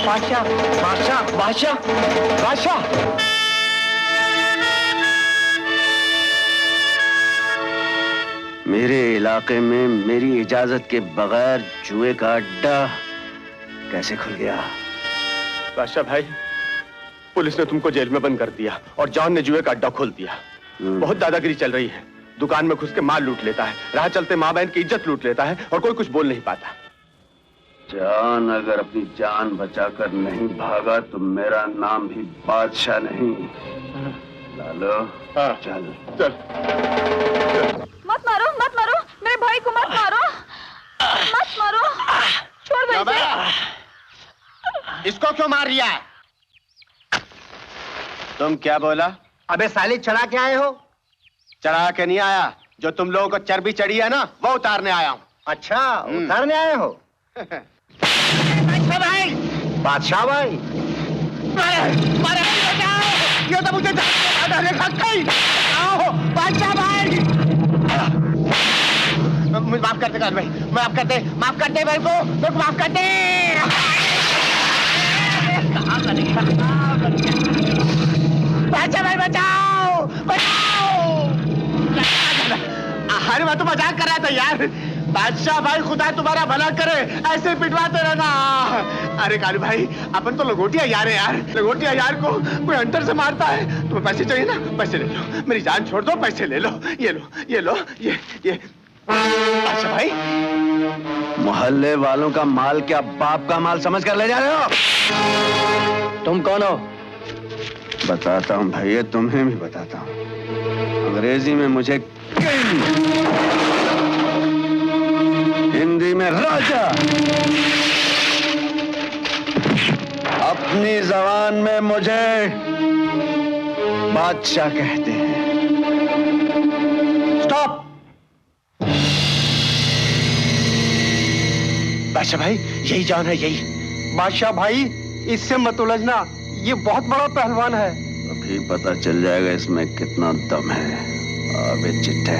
बादशाह बादशाह बादशाह बादशाह। मेरे इलाके में मेरी इजाजत के बगैर जुए का अड्डा कैसे खुल गया? बादशाह भाई, पुलिस ने तुमको जेल में बंद कर दिया और जॉन ने जुए का अड्डा खोल दिया। बहुत दादागिरी चल रही है। दुकान में घुस के माल लूट लेता है, राह चलते माँ बहन की इज्जत लूट लेता है और कोई कुछ बोल नहीं पाता। जॉन अगर अपनी जान बचाकर नहीं भागा तो मेरा नाम भी बादशाह नहीं। लालो चल चल। मत मारो मत मारो, मेरे भाई को मत मारो, मत मारो, छोड़ दो इसे। इसको क्यों मार रिया है? तुम क्या बोला? अबे साले चढ़ा के आए हो? चढ़ा के नहीं आया, जो तुम लोगों को चर्बी चढ़ी है ना वो उतारने आया हूँ। अच्छा उतारने आए हो? बादशाह भाई, बादशाह भाई, ये तो मुझे आओ बादशाह भाई। माफ कर दे भाई, माफ कर दे, माफ कर दे मेरे को माफ कर दे। बादशाह भाई बचाओ बचाओ। अरे मैं तो मजाक कर रहा था यार। बादशाह भाई खुदा तुम्हारा भला करे, ऐसे पिटवाते रहना। अरे कालू भाई, अपन तो लंगोटिया यार है यार। लंगोटिया यार को कोई अंतर से मारता है। तुम्हें पैसे चाहिए ना, पैसे ले लो। मेरी जान छोड़ दो, पैसे ले लो। ये लो ये लो ये। बादशाह भाई, मोहल्ले वालों का माल क्या बाप का माल समझ कर ले जा रहे हो? तुम कौन हो? बताता हूँ भैया, तुम्हें भी बताता हूँ। अंग्रेजी में मुझे किंग, हिंदी में राजा, अपनी जबान में मुझे बादशाह कहते हैं। स्टॉप। बादशाह भाई, यही जान है, यही। बादशाह भाई, इससे मत उलझना, ये बहुत बड़ा पहलवान है। अभी पता चल जाएगा इसमें कितना दम है। अबे चिट्ठे,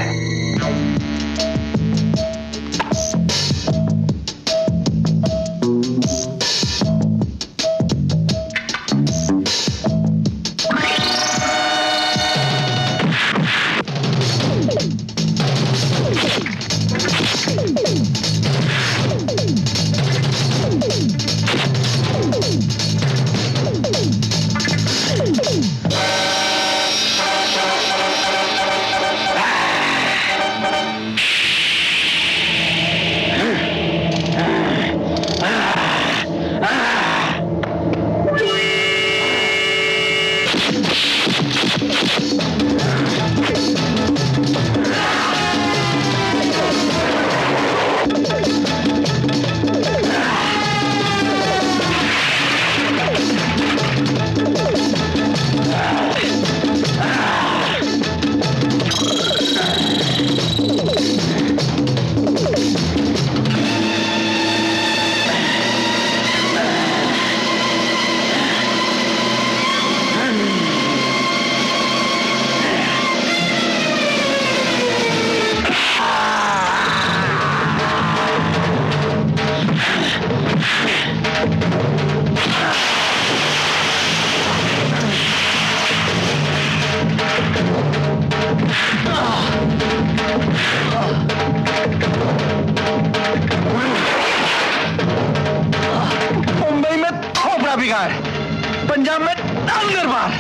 पंजाब में डांगर मार,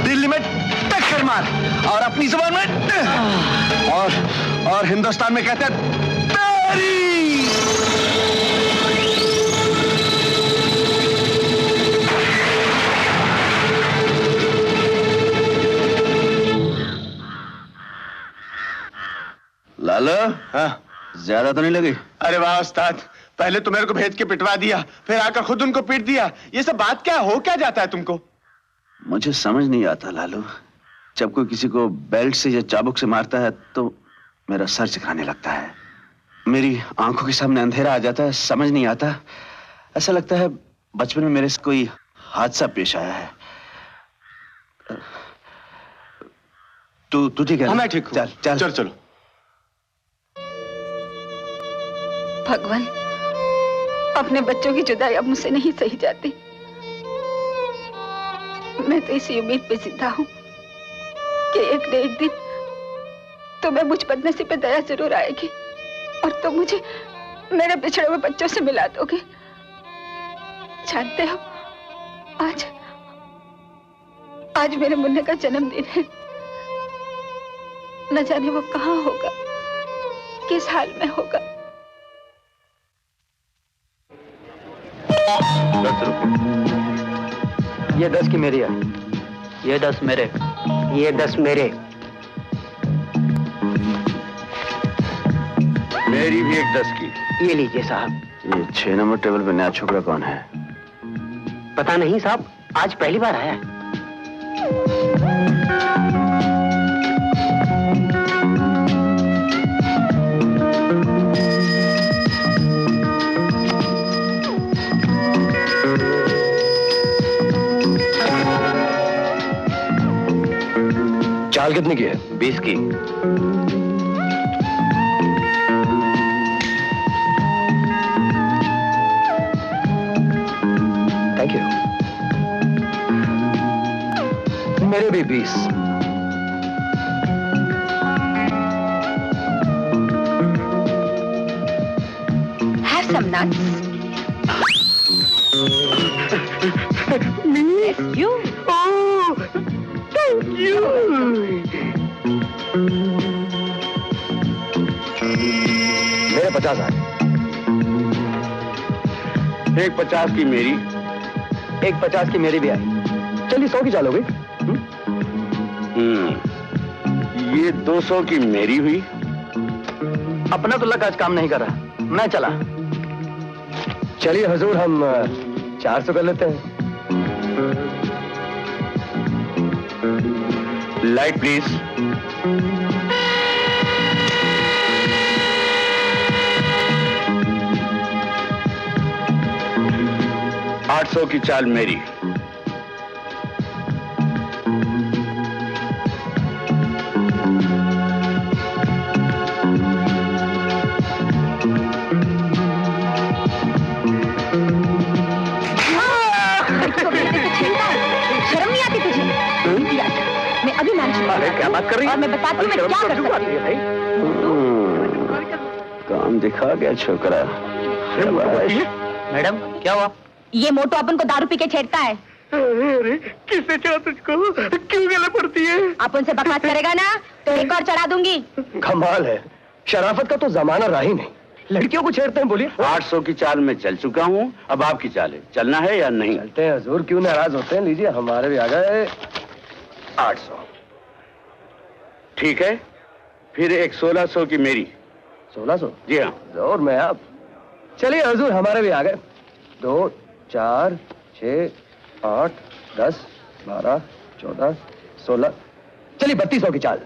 दिल्ली में टक्कर मार और अपनी जुबान में और हिंदुस्तान में कहते हैं तेरी। लालो, हाँ? ज्यादा तो नहीं लगी? अरे वाह उस्ताद, पहले तो मेरे को भेज के पिटवा दिया, फिर आकर खुद उनको पीट दिया। ये सब बात क्या हो, क्या जाता है तुमको? मुझे समझ नहीं आता लालू, जब कोई किसी को बेल्ट से या चाबुक से मारता है तो मेरा सर झुकाने लगता है, मेरी आंखों के सामने अंधेरा आ जाता है, समझ नहीं आता। ऐसा लगता है बचपन में मेरे से कोई हादसा पेश आया है। तू ठीक है? मैं ठीक हूँ। चल चल चल चलो। भगवान, अपने बच्चों की जुदाई अब मुझसे नहीं सही जाती। मैं तो इसी उम्मीद पे जिंदा हूँ कि एक न एक दिन तुम्हें मुझ बदनसीब पे दया जरूर आएगी और तुम मुझे मेरे बिछड़े हुए बच्चों से मिला दोगे। जानते हो, आज मेरे मुन्ने का जन्मदिन है। न जाने वो कहाँ होगा, किस हाल में होगा। 10 रुपए। ये 10 की मेरी है। ये 10 मेरे। ये 10 मेरे। मेरी भी एक 10 की। ये लीजिए साहब। ये 6 नंबर टेबल पे नया छोकरा कौन है? पता नहीं साहब, आज पहली बार आया है। चाल कितने की है? 20 की। Thank you. मेरे भी 20। Have some nuts. Yes, you. Thank you. मेरे 50 आए। एक 50 की मेरी, एक 50 की मेरी भी आई। चलिए 100 की चाल हो गई। ये 200 की मेरी हुई। अपना तो लक आज काम नहीं कर रहा, मैं चला। चलिए हुजूर, हम 400 कर लेते हैं। Light please. $800 की चाल मेरी। शर्म नहीं आती तुझे? मैं अभी मैनेज करूंगी। क्या बात कर रही है? और मैं बताती हूँ मैं क्या कर सकती हूँ। काम दिखा गया छोकरा। मैडम क्या हुआ? ये मोटो अपन को दारू पी के छेड़ता है। अरे किसने चढ़ा तुझको? क्यों गले पड़ती है? अपन से बकवास करेगा ना तो एक और चढ़ा दूंगी। कमाल है, शराफत का तो जमाना रहा ही नहीं। लड़कियों को छेड़ते हैं, बोलिए। 800 की चाल में चल चुका हूँ, अब आपकी चाल है। चलना है या नहीं? चलते हैं हुजूर, क्यों नाराज होते हैं? लीजिए, हमारे भी आ गए 800। ठीक है, फिर एक 1600 की मेरी। 1600? जी हाँ। जोर में आप। चलिए हुजूर, हमारे भी आ गए। 2, 4, 6, 8, 10, 12, 14, 16। चलिए 3200 की चाल।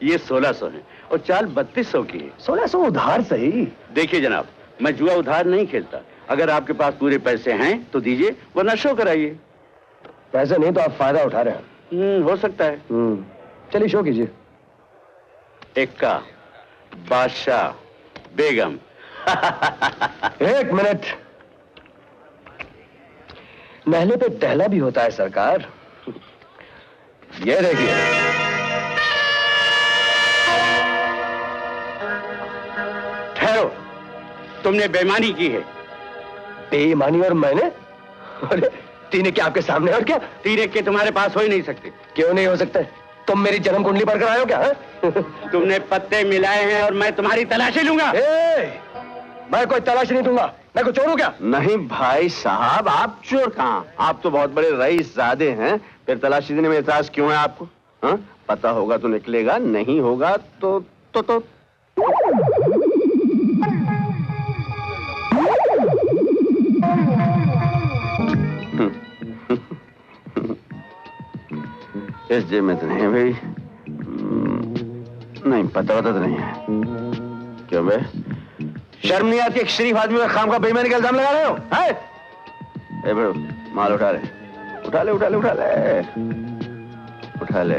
ये 1600 है और चाल 3200 की है। 1600 उधार सही। देखिए जनाब, मैं जुआ उधार नहीं खेलता। अगर आपके पास पूरे पैसे हैं तो दीजिए, वरना शो कराइए। पैसे नहीं तो आप फायदा उठा रहे हैं। हो सकता है। चलिए शो कीजिए। एक्का, बादशाह, बेगम। एक मिनट। नहले पे टहला भी होता है सरकार। ये देखिए। ठहरो, तुमने बेईमानी की है। बेईमानी और मैंने? अरे तीन के आपके सामने, और क्या? 3 के तुम्हारे पास हो ही नहीं सकते। क्यों नहीं हो सकते? तुम मेरी जन्म कुंडली पर आए हो क्या? तुमने पत्ते मिलाए हैं और मैं तुम्हारी तलाशी लूंगा। मैं कोई तलाश नहीं दूंगा। मैं कोई चोर हूं क्या? नहीं भाई साहब, आप चोर कहाँ? आप तो बहुत बड़े रईसजादे हैं। फिर तलाशी देने में एतराज क्यों है आपको? हाँ? पता होगा तो निकलेगा, नहीं होगा तो इस जेब में तो नहीं है भाई। नहीं, पता तो नहीं है। क्यों बे? शर्म नहीं आती? एक शरीफ आदमी का खाम का बेईमानी का इल्जाम लगा रहे हो? ए बड़ो, माल उठा ले, उठा ले, उठा ले, उठा ले, उठा ले।